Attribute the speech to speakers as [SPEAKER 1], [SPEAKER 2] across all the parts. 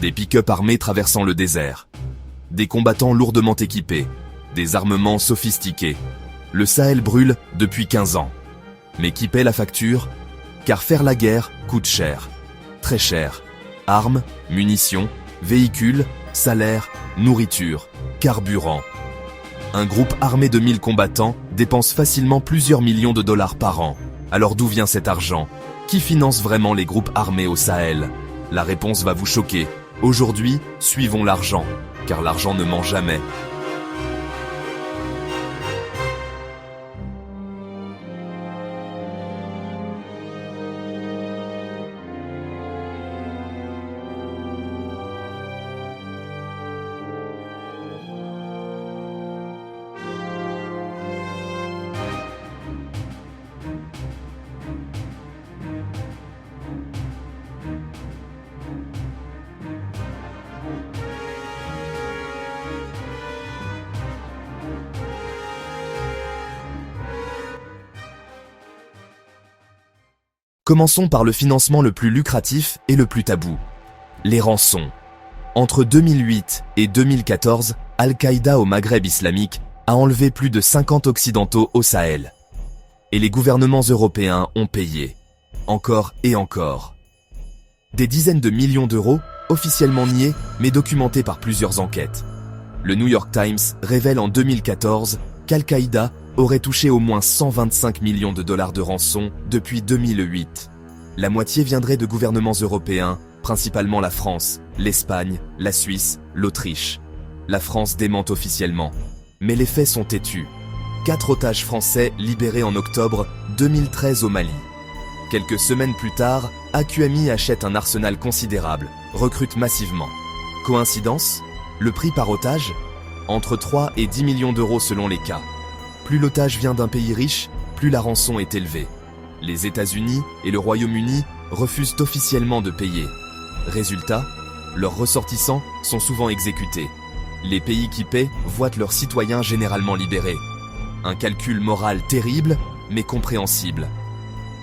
[SPEAKER 1] Des pick-up armés traversant le désert. Des combattants lourdement équipés. Des armements sophistiqués. Le Sahel brûle depuis 15 ans. Mais qui paie la facture? Car faire la guerre coûte cher. Très cher. Armes, munitions, véhicules, salaires, nourriture, carburant. Un groupe armé de 1000 combattants dépense facilement plusieurs millions de dollars par an. Alors d'où vient cet argent? Qui finance vraiment les groupes armés au Sahel? La réponse va vous choquer. Aujourd'hui, suivons l'argent, car l'argent ne ment jamais. Commençons par le financement le plus lucratif et le plus tabou. Les rançons. Entre 2008 et 2014, Al-Qaïda au Maghreb islamique a enlevé plus de 50 occidentaux au Sahel. Et les gouvernements européens ont payé. Encore et encore. Des dizaines de millions d'euros, officiellement niés, mais documentés par plusieurs enquêtes. Le New York Times révèle en 2014 qu'Al-Qaïda aurait touché au moins 125 millions de dollars de rançon depuis 2008. La moitié viendrait de gouvernements européens, principalement la France, l'Espagne, la Suisse, l'Autriche. La France démente officiellement. Mais les faits sont têtus. 4 otages français libérés en octobre 2013 au Mali. Quelques semaines plus tard, AQMI achète un arsenal considérable, recrute massivement. Coïncidence? Le prix par otage? Entre 3 et 10 millions d'euros selon les cas. Plus l'otage vient d'un pays riche, plus la rançon est élevée. Les États-Unis et le Royaume-Uni refusent officiellement de payer. Résultat, leurs ressortissants sont souvent exécutés. Les pays qui paient voient leurs citoyens généralement libérés. Un calcul moral terrible, mais compréhensible.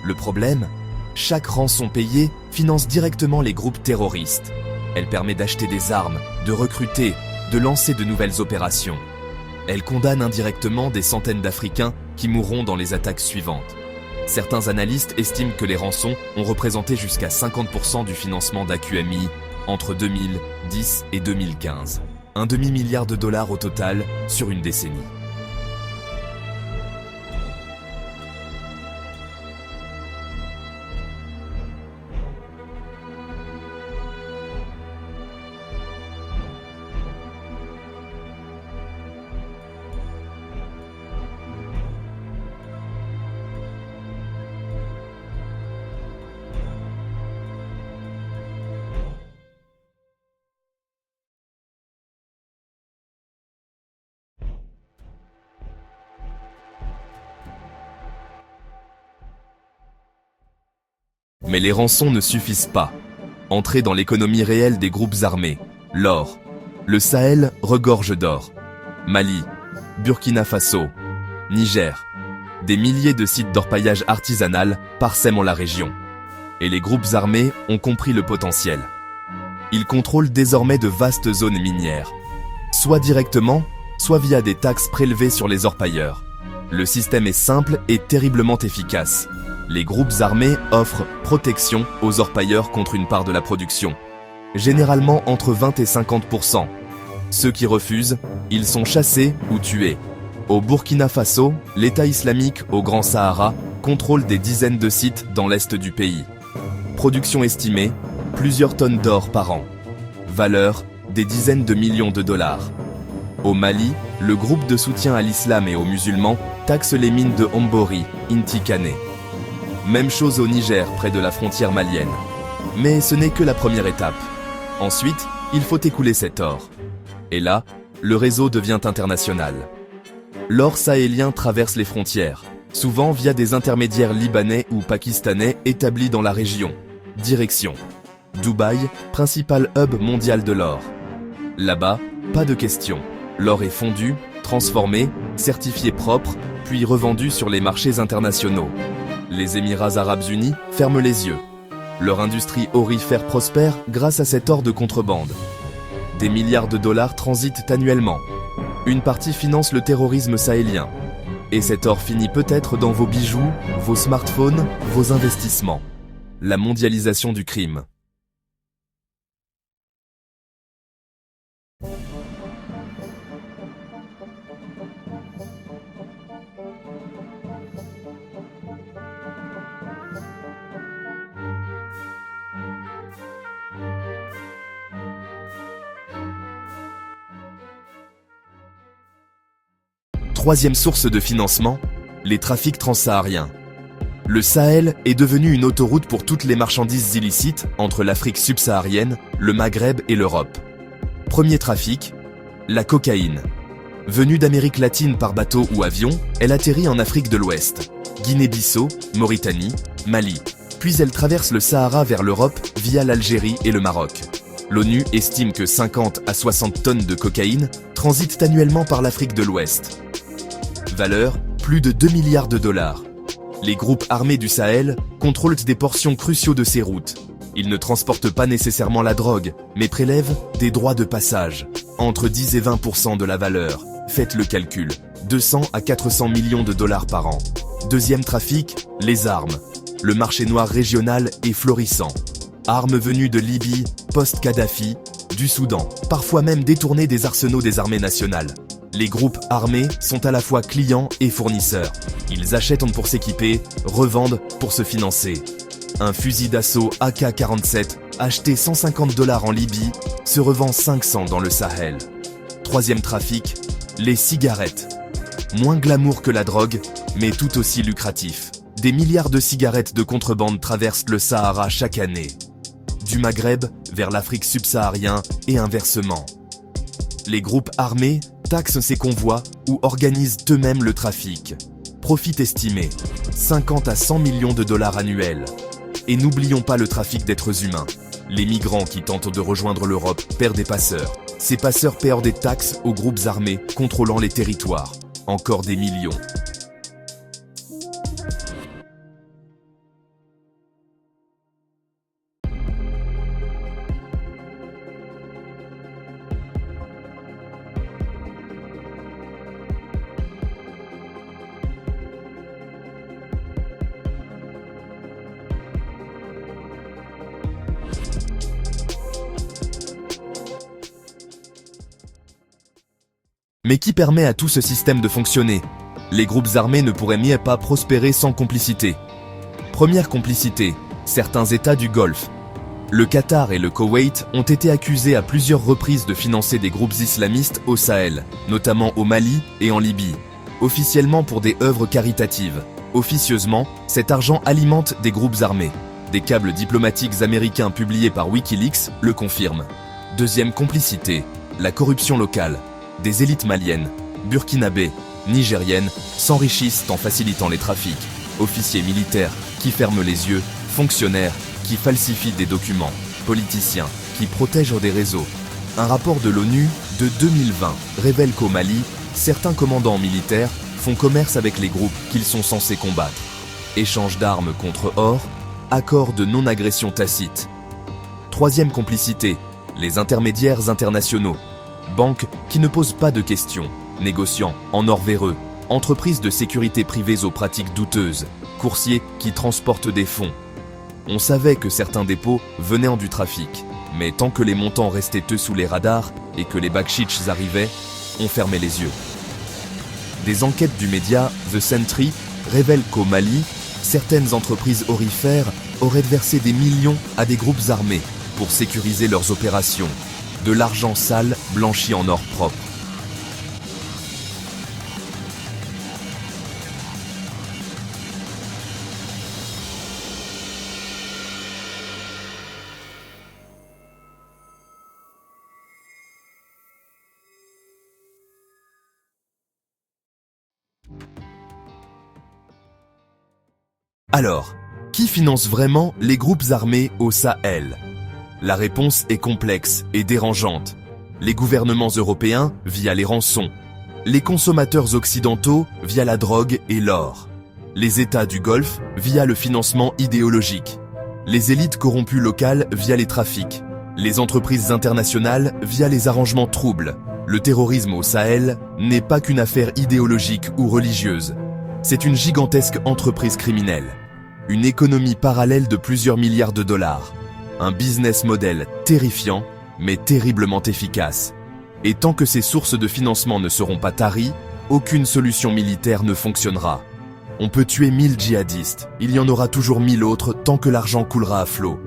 [SPEAKER 1] Le problème? Chaque rançon payée finance directement les groupes terroristes. Elle permet d'acheter des armes, de recruter, de lancer de nouvelles opérations. Elle condamne indirectement des centaines d'Africains qui mourront dans les attaques suivantes. Certains analystes estiment que les rançons ont représenté jusqu'à 50% du financement d'AQMI entre 2010 et 2015. Un demi-milliard de dollars au total sur une décennie. Mais les rançons ne suffisent pas. Entrer dans l'économie réelle des groupes armés. L'or. Le Sahel regorge d'or. Mali, Burkina Faso, Niger. Des milliers de sites d'orpaillage artisanal parsèment la région. Et les groupes armés ont compris le potentiel. Ils contrôlent désormais de vastes zones minières. Soit directement, soit via des taxes prélevées sur les orpailleurs. Le système est simple et terriblement efficace. Les groupes armés offrent protection aux orpailleurs contre une part de la production, généralement entre 20 et 50%. Ceux qui refusent, ils sont chassés ou tués. Au Burkina Faso, l'État islamique au Grand Sahara contrôle des dizaines de sites dans l'est du pays. Production estimée, plusieurs tonnes d'or par an. Valeur, des dizaines de millions de dollars. Au Mali, le groupe de soutien à l'islam et aux musulmans taxe les mines de Hombori, Intikane. Même chose au Niger, près de la frontière malienne. Mais ce n'est que la première étape. Ensuite, il faut écouler cet or. Et là, le réseau devient international. L'or sahélien traverse les frontières, souvent via des intermédiaires libanais ou pakistanais établis dans la région. Direction Dubaï, principal hub mondial de l'or. Là-bas, pas de question. L'or est fondu, transformé, certifié propre, puis revendu sur les marchés internationaux. Les Émirats arabes unis ferment les yeux. Leur industrie aurifère prospère grâce à cet or de contrebande. Des milliards de dollars transitent annuellement. Une partie finance le terrorisme sahélien. Et cet or finit peut-être dans vos bijoux, vos smartphones, vos investissements. La mondialisation du crime. Troisième source de financement, les trafics transsahariens. Le Sahel est devenu une autoroute pour toutes les marchandises illicites entre l'Afrique subsaharienne, le Maghreb et l'Europe. Premier trafic, la cocaïne. Venue d'Amérique latine par bateau ou avion, elle atterrit en Afrique de l'Ouest, Guinée-Bissau, Mauritanie, Mali. Puis elle traverse le Sahara vers l'Europe via l'Algérie et le Maroc. L'ONU estime que 50 à 60 tonnes de cocaïne transitent annuellement par l'Afrique de l'Ouest. Valeur, plus de 2 milliards de dollars. Les groupes armés du Sahel contrôlent des portions cruciaux de ces routes. Ils ne transportent pas nécessairement la drogue, mais prélèvent des droits de passage. Entre 10 et 20% de la valeur. Faites le calcul. 200 à 400 millions de dollars par an. Deuxième trafic, les armes. Le marché noir régional est florissant. Armes venues de Libye, post-Kadhafi, du Soudan, parfois même détournées des arsenaux des armées nationales. Les groupes armés sont à la fois clients et fournisseurs. Ils achètent pour s'équiper, revendent pour se financer. Un fusil d'assaut AK-47 acheté 150 $ en Libye se revend 500 dans le Sahel. Troisième trafic, les cigarettes. Moins glamour que la drogue, mais tout aussi lucratif. Des milliards de cigarettes de contrebande traversent le Sahara chaque année. Du Maghreb vers l'Afrique subsaharienne et inversement. Les groupes armés taxent ces convois ou organisent eux-mêmes le trafic. Profit estimé, 50 à 100 millions de dollars annuels. Et n'oublions pas le trafic d'êtres humains. Les migrants qui tentent de rejoindre l'Europe perdent des passeurs. Ces passeurs paient des taxes aux groupes armés contrôlant les territoires. Encore des millions. Mais qui permet à tout ce système de fonctionner? Les groupes armés ne pourraient mieux pas prospérer sans complicité. Première complicité, certains États du Golfe. Le Qatar et le Koweït ont été accusés à plusieurs reprises de financer des groupes islamistes au Sahel, notamment au Mali et en Libye, officiellement pour des œuvres caritatives. Officieusement, cet argent alimente des groupes armés. Des câbles diplomatiques américains publiés par Wikileaks le confirment. Deuxième complicité, la corruption locale. Des élites maliennes, burkinabées, nigériennes s'enrichissent en facilitant les trafics. Officiers militaires qui ferment les yeux, fonctionnaires qui falsifient des documents, politiciens qui protègent des réseaux. Un rapport de l'ONU de 2020 révèle qu'au Mali, certains commandants militaires font commerce avec les groupes qu'ils sont censés combattre. Échange d'armes contre or, accord de non-agression tacite. Troisième complicité, les intermédiaires internationaux. Banques qui ne posent pas de questions, négociants en or véreux, entreprises de sécurité privées aux pratiques douteuses, coursiers qui transportent des fonds. On savait que certains dépôts venaient en du trafic, mais tant que les montants restaient eux sous les radars et que les bakshish arrivaient, on fermait les yeux. Des enquêtes du média The Sentry révèlent qu'au Mali, certaines entreprises aurifères auraient versé des millions à des groupes armés pour sécuriser leurs opérations. De l'argent sale blanchi en or propre. Alors, qui finance vraiment les groupes armés au Sahel ? La réponse est complexe et dérangeante. Les gouvernements européens via les rançons, les consommateurs occidentaux via la drogue et l'or, les États du Golfe via le financement idéologique. Les élites corrompues locales via les trafics, les entreprises internationales via les arrangements troubles. Le terrorisme au Sahel n'est pas qu'une affaire idéologique ou religieuse. C'est une gigantesque entreprise criminelle. Une économie parallèle de plusieurs milliards de dollars. Un business model terrifiant, mais terriblement efficace. Et tant que ces sources de financement ne seront pas taries, aucune solution militaire ne fonctionnera. On peut tuer 1000 djihadistes, il y en aura toujours 1000 autres tant que l'argent coulera à flot.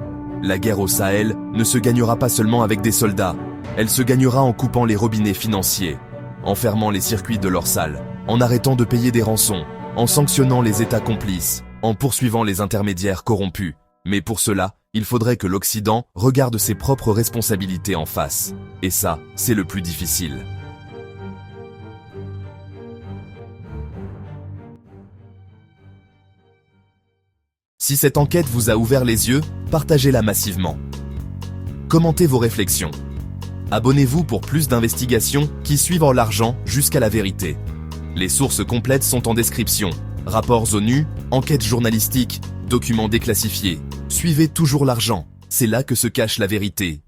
[SPEAKER 1] La guerre au Sahel ne se gagnera pas seulement avec des soldats, elle se gagnera en coupant les robinets financiers, en fermant les circuits de leurs salles, en arrêtant de payer des rançons, en sanctionnant les États complices, en poursuivant les intermédiaires corrompus. Mais pour cela, il faudrait que l'Occident regarde ses propres responsabilités en face. Et ça, c'est le plus difficile. Si cette enquête vous a ouvert les yeux, partagez-la massivement. Commentez vos réflexions. Abonnez-vous pour plus d'investigations qui suivent en l'argent jusqu'à la vérité. Les sources complètes sont en description. Rapports ONU, enquêtes journalistiques, documents déclassifiés. Suivez toujours l'argent, c'est là que se cache la vérité.